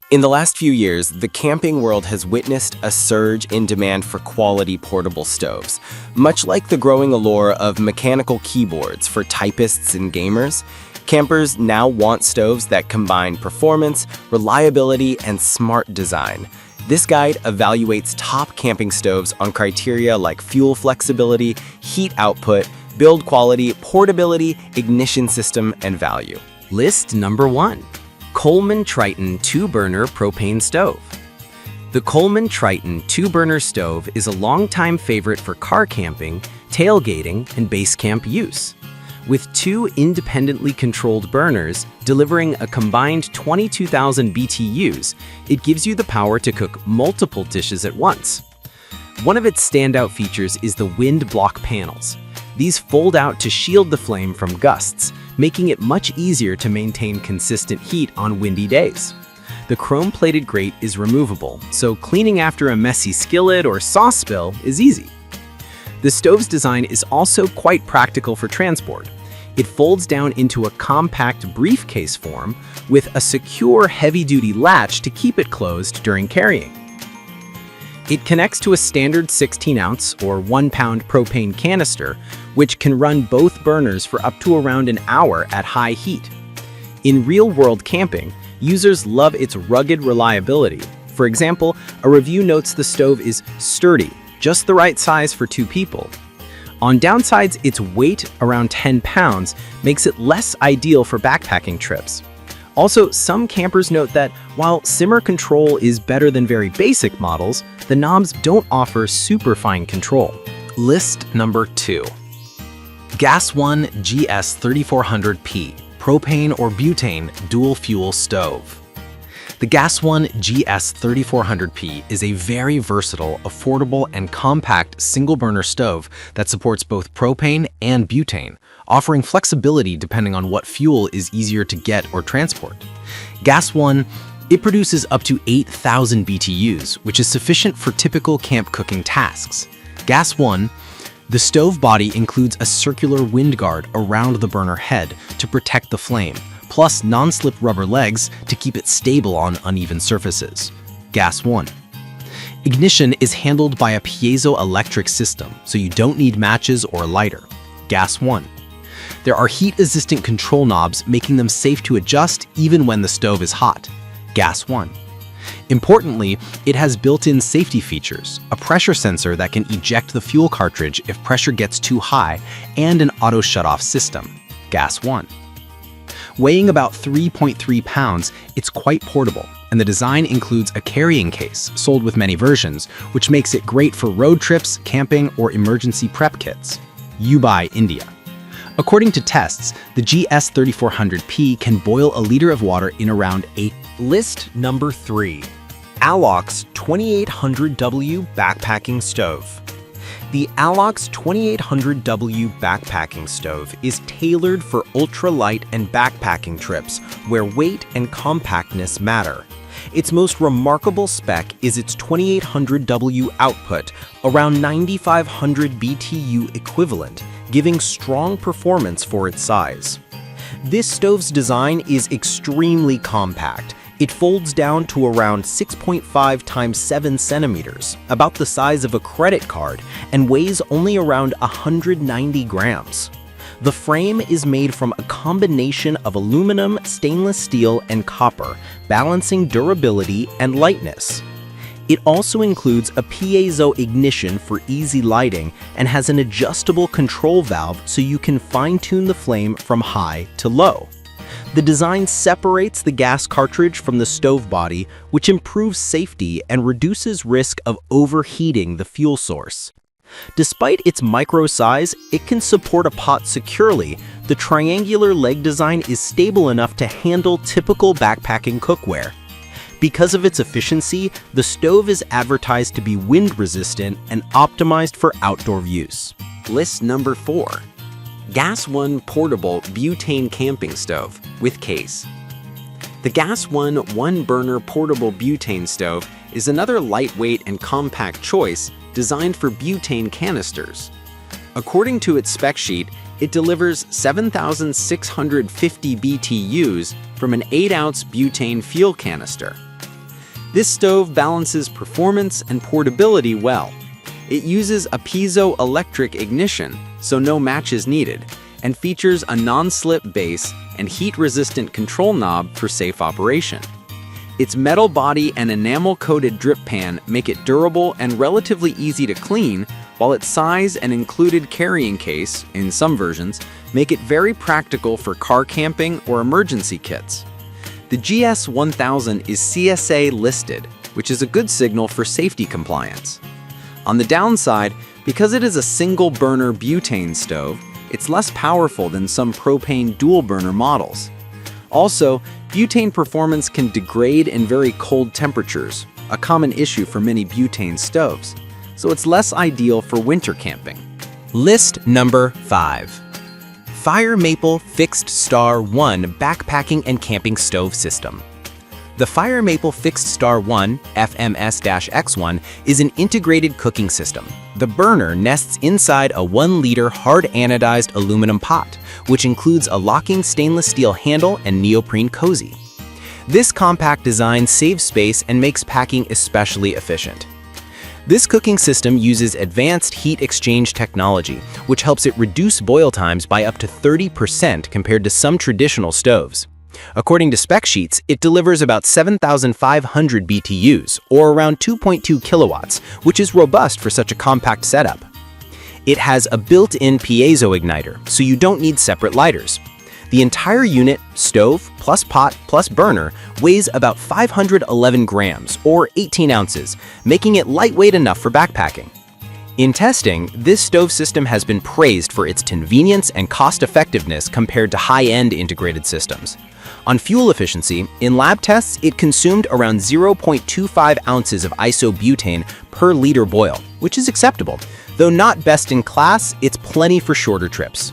In the last few years, the camping world has witnessed a surge in demand for quality portable stoves. Much like the growing allure of mechanical keyboards for typists and gamers, campers now want stoves that combine performance, reliability, and smart design. This guide evaluates top camping stoves on criteria like fuel flexibility, heat output, build quality, portability, ignition system, and value. List number 1. Coleman Triton 2-burner propane stove. The Coleman Triton 2-burner stove is a longtime favorite for car camping, tailgating, and base camp use. With 2 independently controlled burners delivering a combined 22,000 BTUs, it gives you the power to cook multiple dishes at once. One of its standout features is the wind block panels. These fold out to shield the flame from gusts, making it much easier to maintain consistent heat on windy days. The chrome-plated grate is removable, so cleaning after a messy skillet or sauce spill is easy. The stove's design is also quite practical for transport. It folds down into a compact briefcase form with a secure heavy-duty latch to keep it closed during carrying. It connects to a standard 16-ounce or 1-pound propane canister, which can run both burners for up to around an hour at high heat. In real-world camping, users love its rugged reliability. For example, a review notes the stove is sturdy, just the right size for 2 people. On downsides, its weight, around 10 pounds, makes it less ideal for backpacking trips. Also, some campers note that while simmer control is better than very basic models, the knobs don't offer super fine control. List number 2. Gas One GS3400P Propane or Butane Dual Fuel Stove. The Gas One GS3400P is a very versatile, affordable, and compact single-burner stove that supports both propane and butane, offering flexibility depending on what fuel is easier to get or transport. Gas One, it produces up to 8,000 BTUs, which is sufficient for typical camp cooking tasks. Gas One, the stove body includes a circular wind guard around the burner head to protect the flame, plus non-slip rubber legs to keep it stable on uneven surfaces. Gas One. Ignition is handled by a piezoelectric system, so you don't need matches or a lighter. Gas One. There are heat-resistant control knobs, making them safe to adjust even when the stove is hot. Gas One. Importantly, it has built-in safety features, a pressure sensor that can eject the fuel cartridge if pressure gets too high, and an auto shut-off system. Gas One. Weighing about 3.3 pounds, it's quite portable, and the design includes a carrying case, sold with many versions, which makes it great for road trips, camping, or emergency prep kits. You buy India. According to tests, the GS3400P can boil a liter of water in around 8. List number 3. Alox 2800W Backpacking Stove. The Alox 2800W backpacking stove is tailored for ultralight and backpacking trips where weight and compactness matter. Its most remarkable spec is its 2800W output, around 9,500 BTU equivalent, giving strong performance for its size. This stove's design is extremely compact. It folds down to around 6.5 times 7 centimeters, about the size of a credit card, and weighs only around 190 grams. The frame is made from a combination of aluminum, stainless steel, and copper, balancing durability and lightness. It also includes a piezo ignition for easy lighting and has an adjustable control valve so you can fine-tune the flame from high to low. The design separates the gas cartridge from the stove body, which improves safety and reduces risk of overheating the fuel source. Despite its micro size, it can support a pot securely. The triangular leg design is stable enough to handle typical backpacking cookware. Because of its efficiency, the stove is advertised to be wind-resistant and optimized for outdoor use. List number 4. Gas One Portable Butane Camping Stove with Case. The Gas One 1-burner portable butane stove is another lightweight and compact choice designed for butane canisters. According to its spec sheet, it delivers 7,650 BTUs from an 8-ounce butane fuel canister. This stove balances performance and portability well. It uses a piezoelectric ignition, so no match is needed, and features a non-slip base and heat-resistant control knob for safe operation. Its metal body and enamel-coated drip pan make it durable and relatively easy to clean, while its size and included carrying case, in some versions, make it very practical for car camping or emergency kits. The GS1000 is CSA listed, which is a good signal for safety compliance. On the downside, because it is a single-burner butane stove, it's less powerful than some propane dual-burner models. Also, butane performance can degrade in very cold temperatures, a common issue for many butane stoves, so it's less ideal for winter camping. List number 5. Fire Maple Fixed Star 1 Backpacking and Camping Stove System. The Fire Maple Fixed Star 1 FMS-X1 is an integrated cooking system. The burner nests inside a 1-liter hard anodized aluminum pot, which includes a locking stainless steel handle and neoprene cozy. This compact design saves space and makes packing especially efficient. This cooking system uses advanced heat exchange technology, which helps it reduce boil times by up to 30% compared to some traditional stoves. According to spec sheets, it delivers about 7,500 BTUs, or around 2.2 kilowatts, which is robust for such a compact setup. It has a built-in piezo igniter, so you don't need separate lighters. The entire unit, stove plus pot plus burner, weighs about 511 grams, or 18 ounces, making it lightweight enough for backpacking. In testing, this stove system has been praised for its convenience and cost-effectiveness compared to high-end integrated systems. On fuel efficiency, in lab tests, it consumed around 0.25 ounces of isobutane per liter boil, which is acceptable. Though not best in class, it's plenty for shorter trips.